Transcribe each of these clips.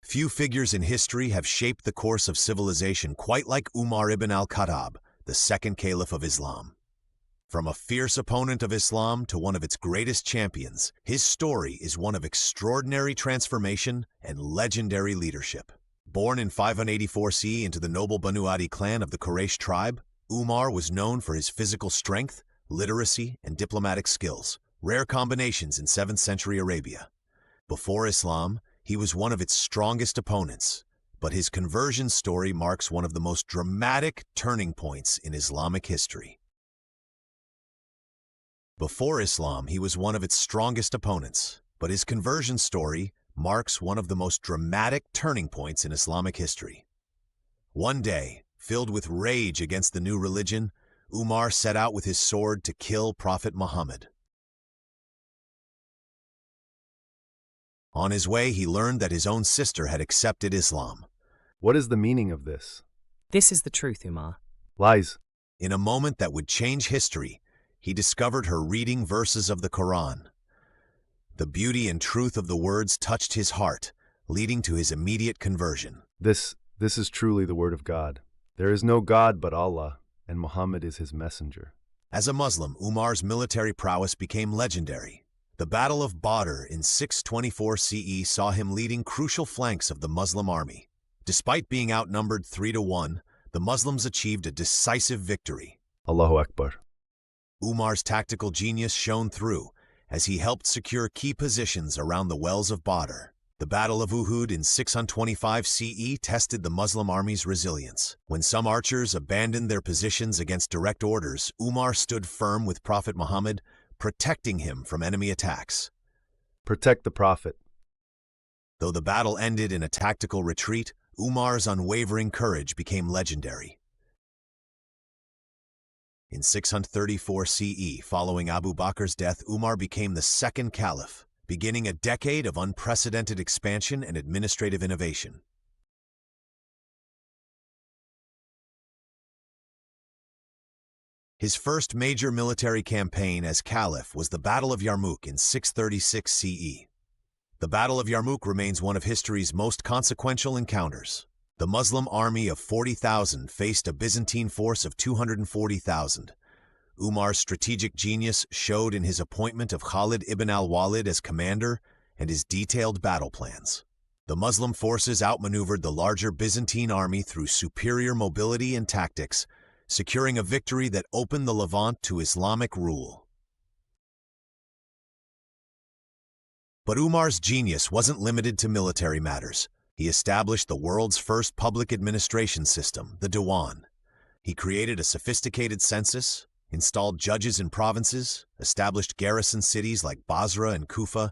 Few figures in history have shaped the course of civilization quite like Umar ibn Al-Khattab, the second Caliph of Islam. From a fierce opponent of Islam to one of its greatest champions, his story is one of extraordinary transformation and legendary leadership. Born in 584 CE into the noble Banu Adi clan of the Quraysh tribe, Umar was known for his physical strength, literacy, and diplomatic skills, rare combinations in 7th century Arabia. Before Islam, he was one of its strongest opponents, but his conversion story marks one of the most dramatic turning points in Islamic history. Before Islam, he was one of its strongest opponents, but his conversion story marks one of the most dramatic turning points in Islamic history. One day, filled with rage against the new religion, Umar set out with his sword to kill Prophet Muhammad. On his way, he learned that his own sister had accepted Islam. What is the meaning of this? This is the truth, Umar. Lies. In a moment that would change history, he discovered her reading verses of the Quran. The beauty and truth of the words touched his heart, leading to his immediate conversion. This is truly the word of God. There is no God but Allah, and Muhammad is his messenger. As a Muslim, Umar's military prowess became legendary. The Battle of Badr in 624 CE saw him leading crucial flanks of the Muslim army. Despite being outnumbered 3-1, the Muslims achieved a decisive victory. Allahu Akbar. Umar's tactical genius shone through as he helped secure key positions around the wells of Badr. The Battle of Uhud in 625 CE tested the Muslim army's resilience. When some archers abandoned their positions against direct orders, Umar stood firm with Prophet Muhammad, protecting him from enemy attacks. Protect the Prophet. Though the battle ended in a tactical retreat, Umar's unwavering courage became legendary. In 634 CE, following Abu Bakr's death, Umar became the second caliph, beginning a decade of unprecedented expansion and administrative innovation. His first major military campaign as caliph was the Battle of Yarmouk in 636 CE. The Battle of Yarmouk remains one of history's most consequential encounters. The Muslim army of 40,000 faced a Byzantine force of 240,000. Umar's strategic genius showed in his appointment of Khalid ibn al-Walid as commander and his detailed battle plans. The Muslim forces outmaneuvered the larger Byzantine army through superior mobility and tactics, securing a victory that opened the Levant to Islamic rule. But Umar's genius wasn't limited to military matters. He established the world's first public administration system, the Diwan. He created a sophisticated census, installed judges in provinces, established garrison cities like Basra and Kufa,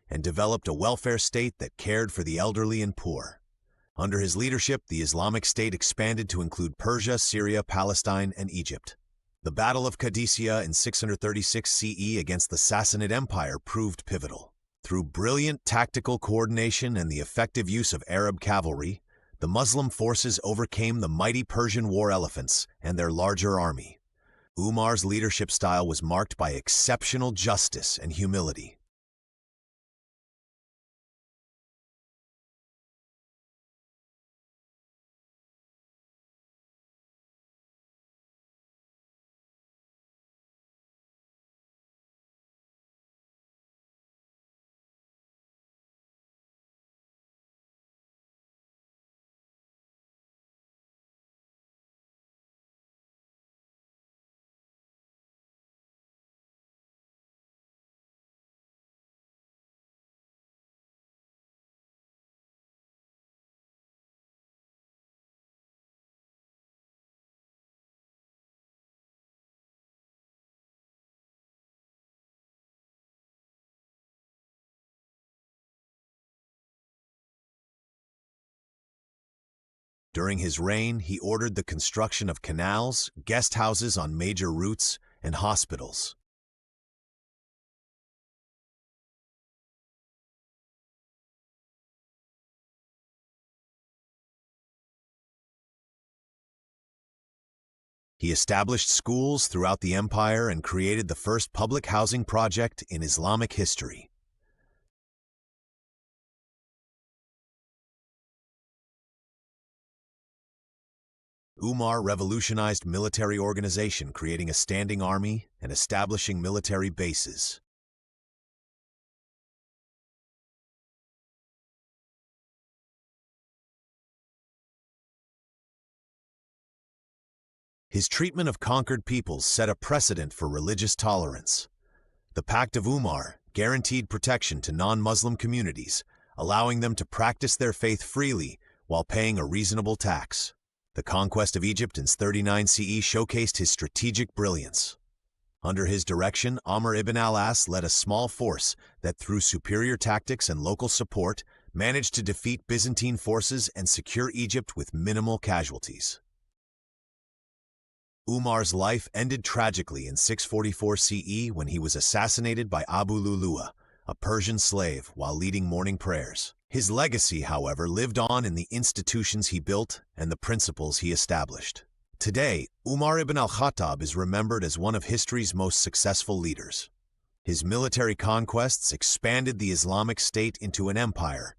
and developed a welfare state that cared for the elderly and poor. Under his leadership, the Islamic State expanded to include Persia, Syria, Palestine, and Egypt. The Battle of Qadisiyah in 636 CE against the Sassanid Empire proved pivotal. Through brilliant tactical coordination and the effective use of Arab cavalry, the Muslim forces overcame the mighty Persian war elephants and their larger army. Umar's leadership style was marked by exceptional justice and humility. During his reign, he ordered the construction of canals, guest houses on major routes, and hospitals. He established schools throughout the empire and created the first public housing project in Islamic history. Umar revolutionized military organization, creating a standing army and establishing military bases. His treatment of conquered peoples set a precedent for religious tolerance. The Pact of Umar guaranteed protection to non-Muslim communities, allowing them to practice their faith freely while paying a reasonable tax. The conquest of Egypt in 39 CE showcased his strategic brilliance. Under his direction, Umar ibn al-As led a small force that, through superior tactics and local support, managed to defeat Byzantine forces and secure Egypt with minimal casualties. Umar's life ended tragically in 644 CE when he was assassinated by Abu Lu'lu'a, a Persian slave, while leading morning prayers. His legacy, however, lived on in the institutions he built and the principles he established. Today, Umar ibn Al-Khattab is remembered as one of history's most successful leaders. His military conquests expanded the Islamic State into an empire,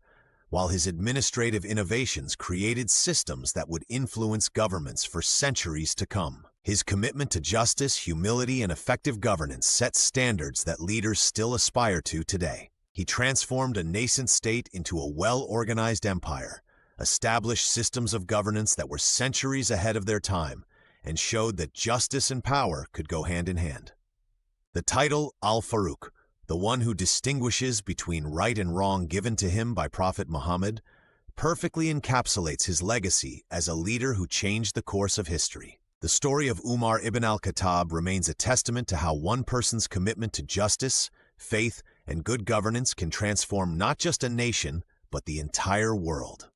while his administrative innovations created systems that would influence governments for centuries to come. His commitment to justice, humility, and effective governance set standards that leaders still aspire to today. He transformed a nascent state into a well-organized empire, established systems of governance that were centuries ahead of their time, and showed that justice and power could go hand in hand. The title Al-Faruq, the one who distinguishes between right and wrong given to him by Prophet Muhammad, perfectly encapsulates his legacy as a leader who changed the course of history. The story of Umar ibn Al-Khattab remains a testament to how one person's commitment to justice, faith, and good governance can transform not just a nation, but the entire world.